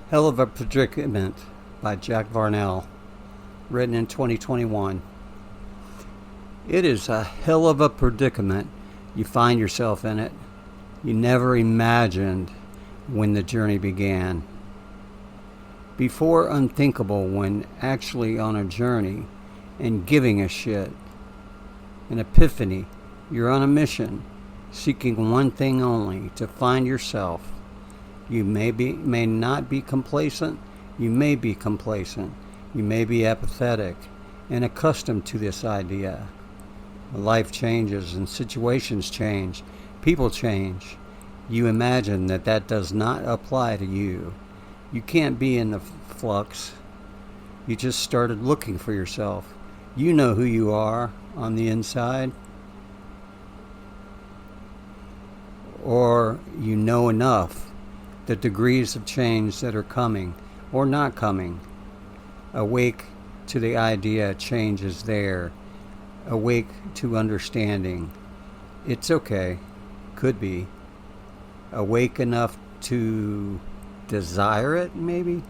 Hell of a Predicament by Jack Varnell, written in 2021. It is a hell of a predicament. You find yourself in it. You never imagined when the journey began. Before unthinkable, when actually on a journey and giving a shit. An epiphany, you're on a mission, seeking one thing only, to find yourself. You may not be complacent. You may be complacent. You may be apathetic and accustomed to this idea. Life changes and situations change. People change. You imagine that does not apply to you. You can't be in the flux. You just started looking for yourself. You know who you are on the inside. Or you know enough the degrees of change that are coming or not coming. Awake to the idea change is there. Awake to understanding. It's okay. Could be. Awake enough to desire it, maybe?